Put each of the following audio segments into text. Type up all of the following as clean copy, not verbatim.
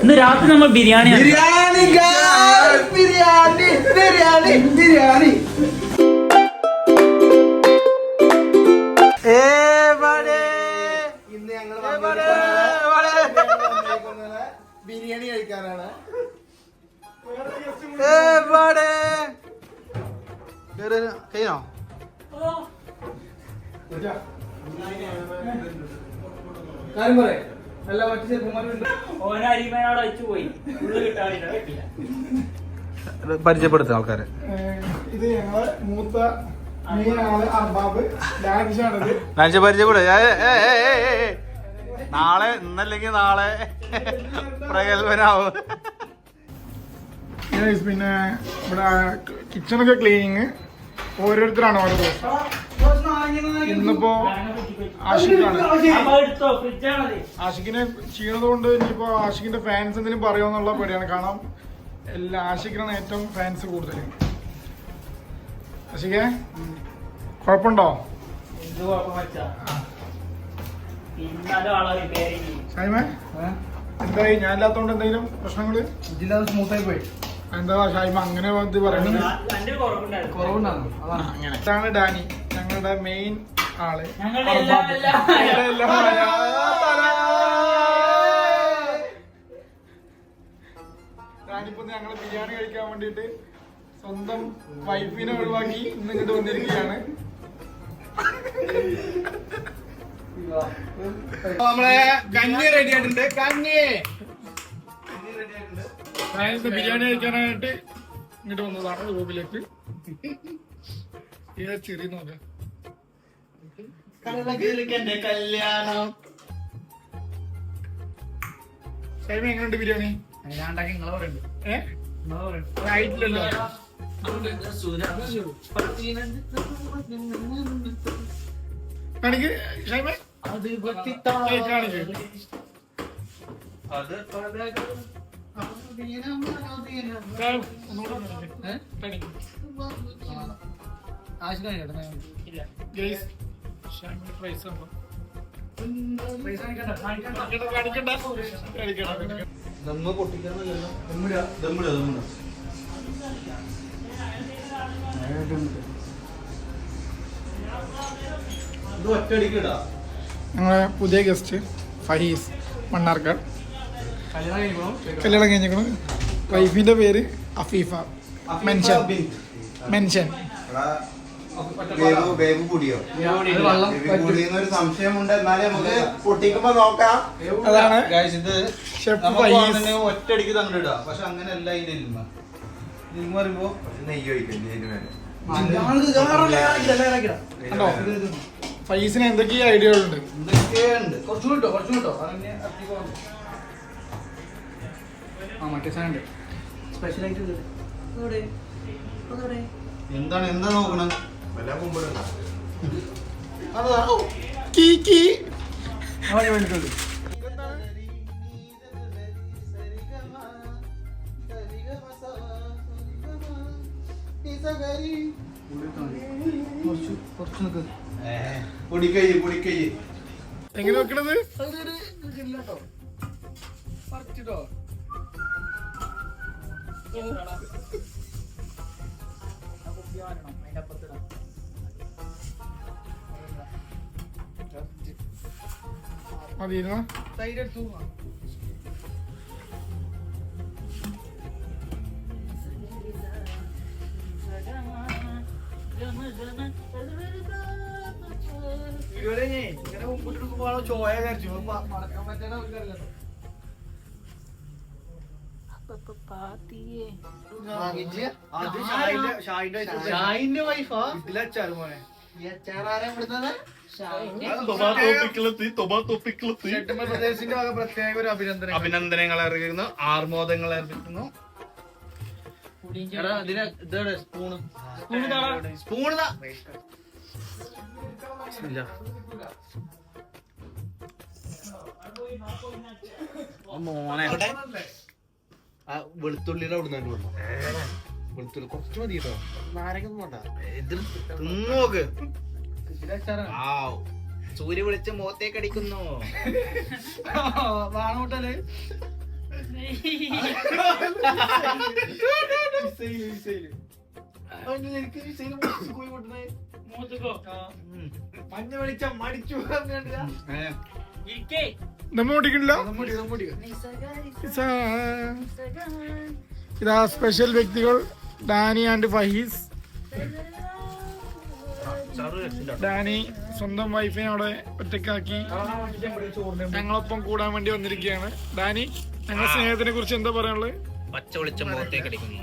ഇന്ന് രാത്രി നമ്മൾ ബിരിയാണി ബിരിയാണി ബിരിയാണി ബിരിയാണി ബിരിയാണി ഇന്ന് ഞങ്ങൾ ബിരിയാണി കഴിക്കാനാണ്. കഴിഞ്ഞോ? കാര്യം പറയേ അല്ല മറ്റു ചെറുപ്പന്മാരുണ്ട്. ഓനരിമേനോട് വെച്ച് പോയി ഉള്ളു കിട്ടാനില്ല. പരിചയപ്പെടുത്തുക ആൾക്കാരെ. ഇത് ഞങ്ങളെ മൂത്ത മെയിനാണ് അർബാബ്. ലാൻഷാണിത്. പരിചയപ്പെടുക. നാളെ ഇന്നല്ലെങ്കിൽ നാളെ പ്രഗത്ഭനാവും. പിന്നെ ഇവിടെ കിച്ചണൊക്കെ ക്ലീനിങ് ഓരോരുത്തരാണ് ഓരോ ദിവസം. ഇന്നിപ്പോ ആഷിഖാണ്. ആഷിഖിനെ ചെയ്യണത് കൊണ്ട് ഇനിയിപ്പോ ആഷിഖിന്റെ ഫാൻസ് എന്തെങ്കിലും പറയുമെന്നുള്ള പേടിയാണ്. കാണാം എല്ലാ ആഷിഖിനാണ് ഏറ്റവും ഫാൻസ് കൂടുതൽ. ആഷിഖേ കുഴപ്പമുണ്ടോ? ഷായ്മേ എന്തായി? ഞാൻ ഇല്ലാത്തോണ്ട് എന്തെങ്കിലും പ്രശ്നങ്ങള്? സ്മൂത്തായി പോയി. എന്താ ഷായ്മ അങ്ങനെ ഇത് പറയുന്നത്? ഇതാണ് ഡാനി, ഞങ്ങളുടെ മെയിൻ ആള്. ഡാനിപ്പോ ഞങ്ങള് ബിരിയാണി കഴിക്കാൻ വേണ്ടിട്ട് സ്വന്തം വൈഫിനെ ഒഴിവാക്കി ഇന്ന് ഇങ്ങോട്ട് വന്നിരിക്കുകയാണ്. നമ്മളെ കഞ്ഞി റെഡി ആയിട്ടുണ്ട്. ബിരിയാണി കഴിക്കാനായിട്ട് ഇങ്ങോട്ട് വന്നതാണ് റൂമിലേക്ക്. ചെറിയ നോക്കാം കല്യാണം. സൈമ എങ്ങനെയുണ്ട് ബിരിയാണി? ആയിട്ടില്ലല്ലോ. കാണിക്ക് ഷൈമ, കാണിക്ക്. ഞങ്ങളെ പുതിയ ഗസ്റ്റ് ഫഹീസ് മണ്ണാർക്കാട്. കല്യാണം കഴിഞ്ഞിരിക്കണം. വൈഫിന്റെ പേര് അഫീഫ. മെൻഷൻ സംശയമുണ്ട്. എന്നാലും നമുക്ക് പൊട്ടിക്കുമ്പോ നോക്കാം. അതാണ് ഒറ്റയടിക്ക് തന്നിട്ടാ. പക്ഷെ അങ്ങനെയല്ല ഇതിന്റെ ഇൽമ. ഇൽമ പറയുമ്പോ നെയ്യ് ഒഴിക്കും. ഫൈസിന് എന്തൊക്കെയോ ഐഡിയകളുണ്ട്. എന്താണ് എന്താ നോക്കണം? എങ്ങനെ വെക്കണത്? മതിയിരുന്നോ? ഷാഹിന്റെ വൈഫാ ഇതിലച്ചാറ് മോനെ. പ്രത്യേക ഒരു അഭിനന്ദനങ്ങൾ അറിയിക്കുന്നു, ആർമോദങ്ങൾ അർപ്പിക്കുന്നു. മോനെ വെളുത്തുള്ളിയുടെ അവിടെ നിന്ന് വെളുത്തുള്ളി കുറച്ച് മതി കേട്ടോ. നാരങ്ങ വേണ്ട. നോക്ക് സൂര്യ വിളിച്ച് മുഖത്തേക്ക് അടിക്കുന്നു. വാണൂട്ടല് മഞ്ഞ വെളിച്ച മടിച്ചു നമ്മ ഓടിക്കണില്ല. ഇതാ സ്പെഷ്യൽ വ്യക്തികൾ ഡാനി ആൻഡ് ഫഹീസ്. ഡാനി സ്വന്തം വൈഫിനെ അവിടെ ഒറ്റക്കാക്കി ഞങ്ങളൊപ്പം കൂടാൻ വേണ്ടി വന്നിരിക്കുകയാണ്. ഡാനി, ഞങ്ങളുടെ സ്നേഹത്തിനെ കുറിച്ച് എന്താ പറയാനുള്ളത്? പച്ച വെളിച്ചം മുഖത്തേക്ക് അടിക്കുന്നു.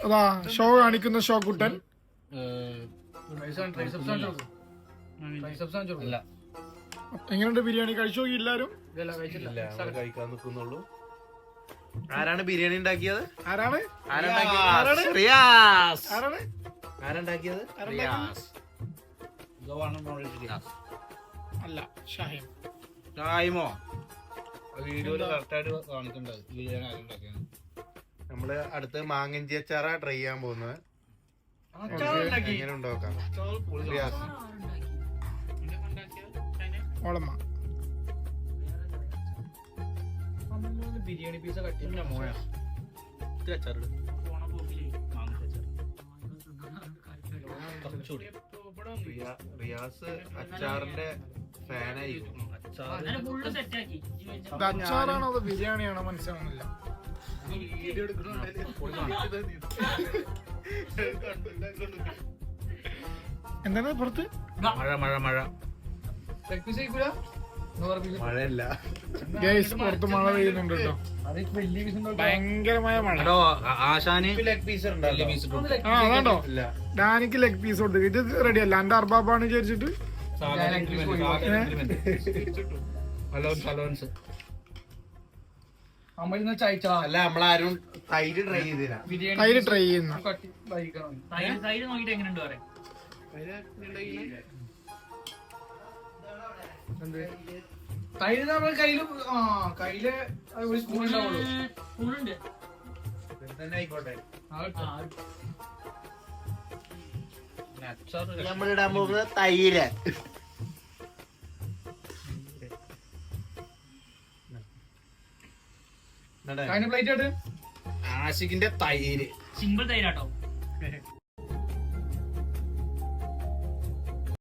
അതാ ഷോ കാണിക്കുന്ന ഷോ കുട്ടൻ. എങ്ങനെയുണ്ട് ബിരിയാണി? കഴിച്ചു നോക്കി എല്ലാരും? കഴിക്കാൻ നിൽക്കുന്നുള്ളൂ. ആരാണ് ബിരിയാണി ഉണ്ടാക്കിയത്? ആരാണ് ആരുണ്ടാക്കിയത്? അല്ല, ഷാഹിം. ഷാഹിമോ? വീഡിയോയില് കറക്റ്റായിട്ട് കാണിക്കണ്ടത് ബിരിയാണി ആരുണ്ടാക്കിയത്. നമ്മള് അടുത്ത് മാങ്ങഞ്ചി അച്ചാറാ ട്രൈ ചെയ്യാൻ പോകുന്നത്. എങ്ങനെ ഉണ്ടാക്കാം? ഓളമ്മ ബിരിയാണി പീസ കട്ടി മോയാ അച്ചാറ് റിയാസ് അച്ചാറിന്റെ ഫാനായിരിക്കും. അച്ചാറാണോ അതോ ബിരിയാണിയാണോ മനസ്സിലാവുന്നില്ല. എന്താണ് പുറത്ത്? മഴ മഴ മഴ മഴയല്ല ഗൈസ്, പുറത്ത് മഴ പെയ്യുന്നുണ്ട് കേട്ടോ. ഭയങ്കരമായ മഴ. ആശാന് അതാണ്ടോ ഡാനിക്ക് ലെഗ് പീസ് കൊടുത്തു. ഇത് റെഡി അല്ല, എന്റെ അർബാബാണ് വിചാരിച്ചിട്ട്. അല്ല, നമ്മളാരും തൈര് ട്രൈ ചെയ്തില്ല. തൈര് ട്രൈ ചെയ്യുന്ന നോക്കിട്ട് എങ്ങനെയുണ്ട് പറയാം. തൈര് നമ്മൾ കയ്യില് ഒരു സ്പൂൺ ഉണ്ടാവുള്ളൂ. സ്പൂണുണ്ട്. ആയിക്കോട്ടെ, അച്ചാറ് നമ്മളിടാൻ പോകുന്നത് തൈര്. അതിന് പ്ലേറ്റ് ആയിട്ട് ആഷിഖിന്റെ തൈര് സിമ്പിൾ തൈരാട്ടോ.